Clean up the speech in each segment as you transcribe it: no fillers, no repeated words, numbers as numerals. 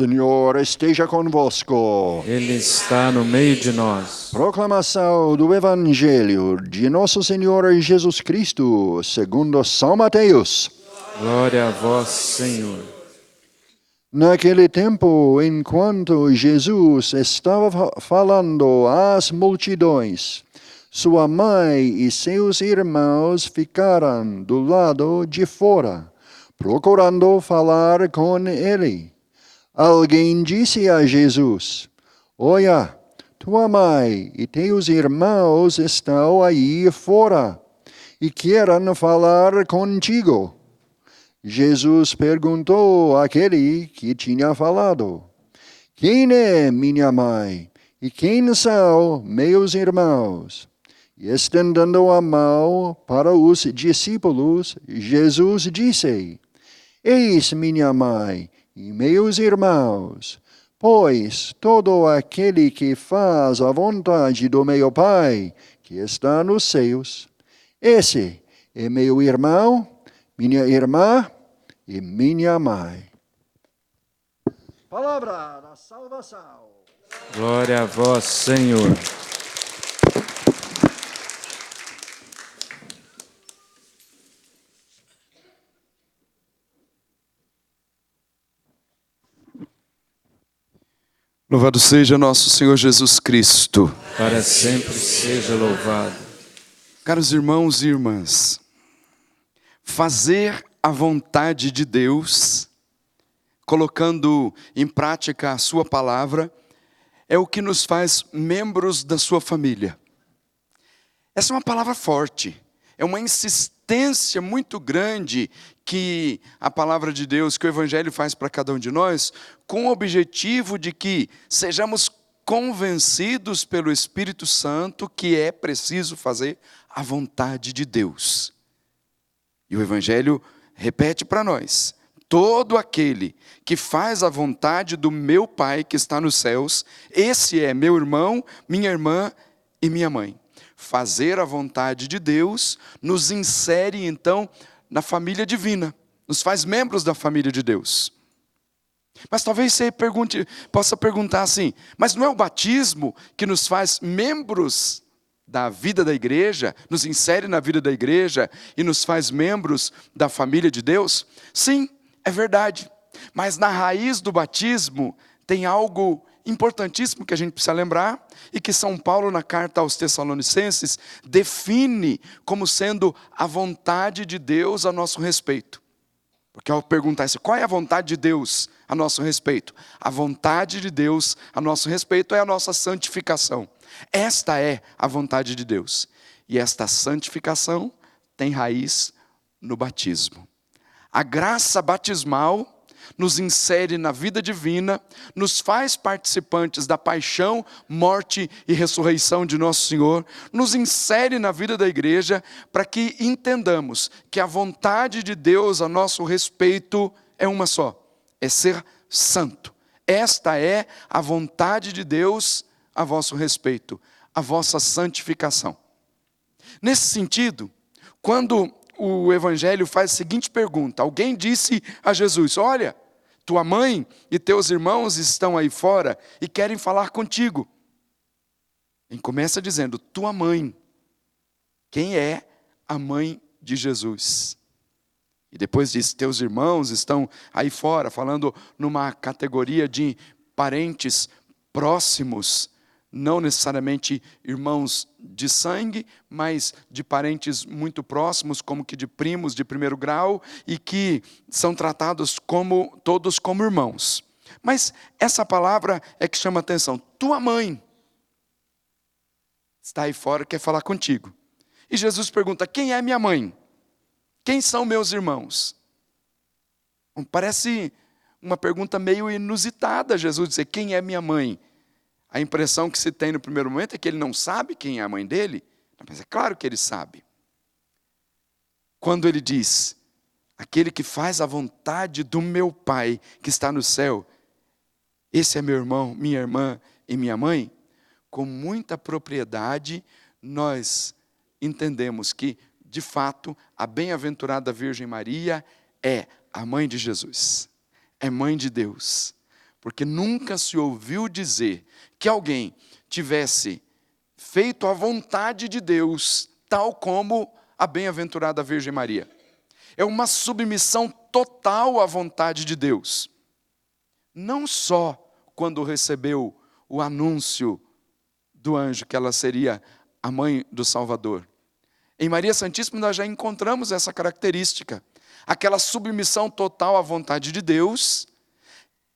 Senhor esteja convosco. Ele está no meio de nós. Proclamação do Evangelho de Nosso Senhor Jesus Cristo, segundo São Mateus. Glória a vós, Senhor. Naquele tempo, enquanto Jesus estava falando às multidões, sua mãe e seus irmãos ficaram do lado de fora, procurando falar com ele. Alguém disse a Jesus: Olha, tua mãe e teus irmãos estão aí fora e querem falar contigo. Jesus perguntou àquele que tinha falado: Quem é minha mãe e quem são meus irmãos? E estendendo a mão para os discípulos, Jesus disse: Eis minha mãe e meus irmãos, pois todo aquele que faz a vontade do meu Pai, que está nos céus, esse é meu irmão, minha irmã e minha mãe. Palavra da salvação. Glória a vós, Senhor. Louvado seja nosso Senhor Jesus Cristo. Para sempre seja louvado. Caros irmãos e irmãs, fazer a vontade de Deus, colocando em prática a sua palavra, é o que nos faz membros da sua família. Essa é uma palavra forte, é uma insistência muito grande que a palavra de Deus, que o Evangelho faz para cada um de nós, com o objetivo de que sejamos convencidos pelo Espírito Santo que é preciso fazer a vontade de Deus. E o Evangelho repete para nós: todo aquele que faz a vontade do meu Pai que está nos céus, esse é meu irmão, minha irmã e minha mãe. Fazer a vontade de Deus nos insere então na família divina, nos faz membros da família de Deus. Mas talvez você possa perguntar assim: mas não é o batismo que nos faz membros da vida da igreja, nos insere na vida da igreja e nos faz membros da família de Deus? Sim, é verdade. Mas na raiz do batismo tem algo importantíssimo que a gente precisa lembrar e que São Paulo, na carta aos Tessalonicenses, define como sendo a vontade de Deus a nosso respeito. Porque ao perguntar isso, qual é a vontade de Deus a nosso respeito? A vontade de Deus a nosso respeito é a nossa santificação. Esta é a vontade de Deus. E esta santificação tem raiz no batismo. A graça batismal nos insere na vida divina, nos faz participantes da paixão, morte e ressurreição de nosso Senhor, nos insere na vida da igreja para que entendamos que a vontade de Deus a nosso respeito é uma só: é ser santo. Esta é a vontade de Deus a vosso respeito, a vossa santificação. Nesse sentido, quando o Evangelho faz a seguinte pergunta: alguém disse a Jesus: olha, tua mãe e teus irmãos estão aí fora e querem falar contigo. Ele começa dizendo: tua mãe. Quem é a mãe de Jesus? E depois diz: teus irmãos estão aí fora, falando numa categoria de parentes próximos, não necessariamente irmãos de sangue, mas de parentes muito próximos, como que de primos de primeiro grau, e que são tratados todos como irmãos. Mas essa palavra é que chama a atenção: tua mãe está aí fora, quer falar contigo. E Jesus pergunta: quem é minha mãe? Quem são meus irmãos? Parece uma pergunta meio inusitada, Jesus dizer: quem é minha mãe? A impressão que se tem no primeiro momento é que ele não sabe quem é a mãe dele. Mas é claro que ele sabe. Quando ele diz: aquele que faz a vontade do meu Pai que está no céu, esse é meu irmão, minha irmã e minha mãe, com muita propriedade nós entendemos que, de fato, a bem-aventurada Virgem Maria é a mãe de Jesus, é mãe de Deus. porque nunca se ouviu dizer que alguém tivesse feito a vontade de Deus, tal como a bem-aventurada Virgem Maria. É uma submissão total à vontade de Deus. Não só quando recebeu o anúncio do anjo que ela seria a mãe do Salvador. Em Maria Santíssima nós já encontramos essa característica. Aquela submissão total à vontade de Deus,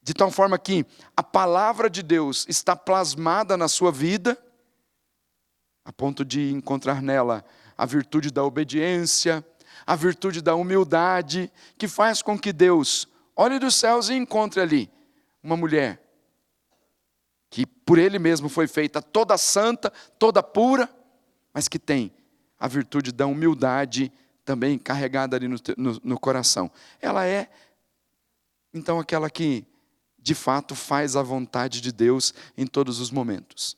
de tal forma que a palavra de Deus está plasmada na sua vida, a ponto de encontrar nela a virtude da obediência, a virtude da humildade, que faz com que Deus olhe dos céus e encontre ali uma mulher que por Ele mesmo foi feita toda santa, toda pura, mas que tem a virtude da humildade também carregada ali no coração. Ela é, então, aquela que, de fato, faz a vontade de Deus em todos os momentos.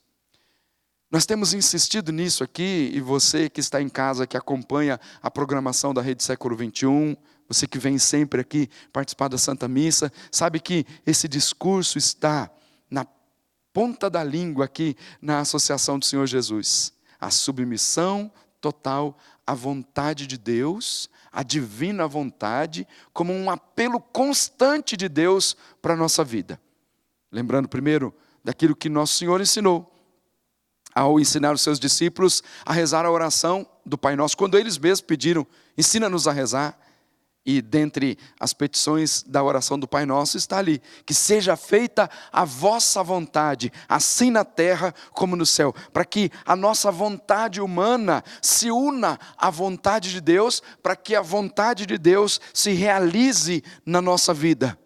Nós temos insistido nisso aqui, e você que está em casa, que acompanha a programação da Rede Século XXI, você que vem sempre aqui participar da Santa Missa, sabe que esse discurso está na ponta da língua aqui na Associação do Senhor Jesus. A submissão total à vontade de Deus, a divina vontade, como um apelo constante de Deus para a nossa vida. Lembrando primeiro daquilo que Nosso Senhor ensinou, ao ensinar os seus discípulos a rezar a oração do Pai Nosso, quando eles mesmos pediram, ensina-nos a rezar, e dentre as petições da oração do Pai Nosso está ali, que seja feita a vossa vontade, assim na terra como no céu, para que a nossa vontade humana se una à vontade de Deus, para que a vontade de Deus se realize na nossa vida.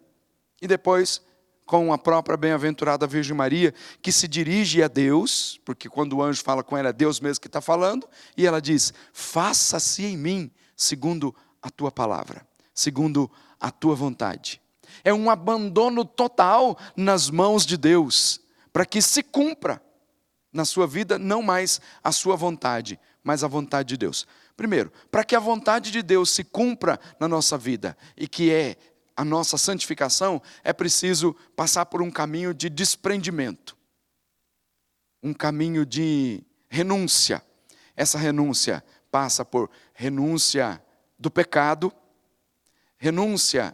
E depois, com a própria bem-aventurada Virgem Maria, que se dirige a Deus, porque quando o anjo fala com ela, é Deus mesmo que está falando, e ela diz, faça-se em mim, segundo a tua palavra, segundo a tua vontade. É um abandono total nas mãos de Deus, para que se cumpra na sua vida, não mais a sua vontade, mas a vontade de Deus. Primeiro, para que a vontade de Deus se cumpra na nossa vida, e que é a nossa santificação, é preciso passar por um caminho de desprendimento, um caminho de renúncia. Essa renúncia passa por renúncia do pecado, renúncia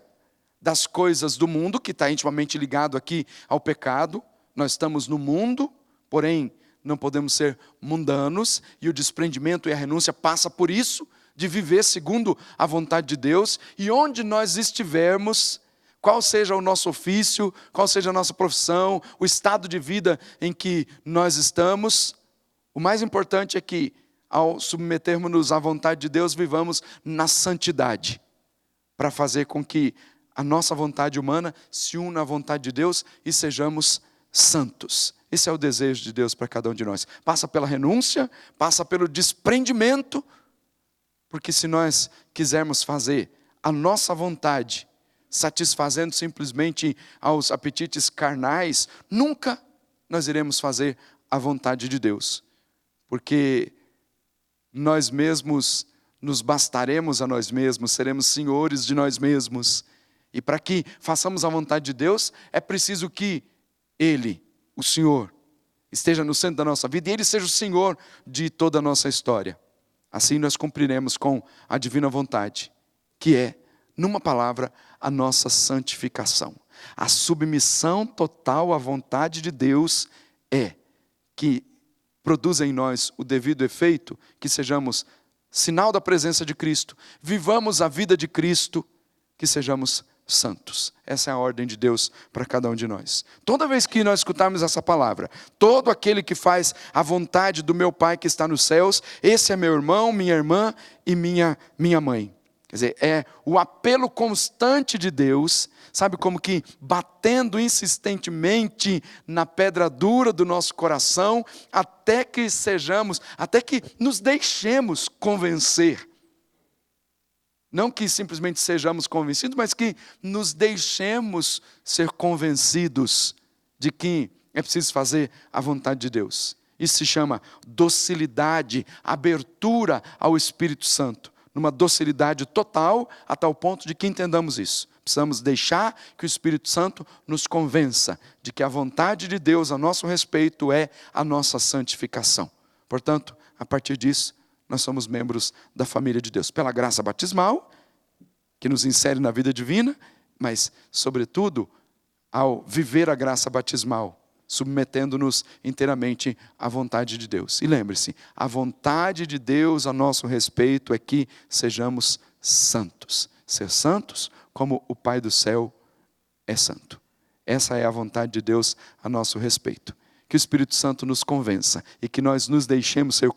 das coisas do mundo, que está intimamente ligado aqui ao pecado. Nós estamos no mundo, porém não podemos ser mundanos, e o desprendimento e a renúncia passa por isso, de viver segundo a vontade de Deus, e onde nós estivermos, qual seja o nosso ofício, qual seja a nossa profissão, o estado de vida em que nós estamos, o mais importante é que, ao submetermos-nos à vontade de Deus, vivamos na santidade, para fazer com que a nossa vontade humana se una à vontade de Deus e sejamos santos. Esse é o desejo de Deus para cada um de nós. Passa pela renúncia, passa pelo desprendimento, porque se nós quisermos fazer a nossa vontade, satisfazendo simplesmente aos apetites carnais, nunca nós iremos fazer a vontade de Deus. Porque nós mesmos nos bastaremos a nós mesmos, seremos senhores de nós mesmos. E para que façamos a vontade de Deus, é preciso que Ele, o Senhor, esteja no centro da nossa vida e Ele seja o Senhor de toda a nossa história. Assim nós cumpriremos com a divina vontade, que é, numa palavra, a nossa santificação. A submissão total à vontade de Deus é que produz em nós o devido efeito, que sejamos sinal da presença de Cristo, vivamos a vida de Cristo, que sejamos santos. Essa é a ordem de Deus para cada um de nós. Toda vez que nós escutarmos essa palavra, todo aquele que faz a vontade do meu Pai que está nos céus, esse é meu irmão, minha irmã e minha mãe. Quer dizer, é o apelo constante de Deus, sabe, como que batendo insistentemente na pedra dura do nosso coração, até que nos deixemos convencer. Não que simplesmente sejamos convencidos, mas que nos deixemos ser convencidos de que é preciso fazer a vontade de Deus. Isso se chama docilidade, abertura ao Espírito Santo. Numa docilidade total, a tal ponto de que entendamos isso. precisamos deixar que o Espírito Santo nos convença de que a vontade de Deus a nosso respeito é a nossa santificação. Portanto, a partir disso, nós somos membros da família de Deus. Pela graça batismal, que nos insere na vida divina, mas, sobretudo, ao viver a graça batismal, submetendo-nos inteiramente à vontade de Deus. E lembre-se, a vontade de Deus a nosso respeito é que sejamos santos. Ser santos como o Pai do céu é santo. Essa é a vontade de Deus a nosso respeito. Que o Espírito Santo nos convença e que nós nos deixemos ser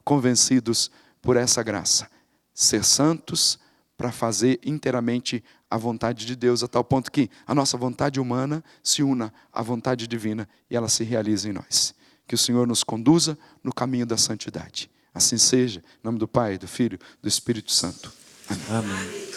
convencidos por essa graça. Ser santos para fazer inteiramente a vontade de Deus, a tal ponto que a nossa vontade humana se una à vontade divina e ela se realiza em nós. Que o Senhor nos conduza no caminho da santidade. Assim seja, em nome do Pai, do Filho, do Espírito Santo. Amém. Amém.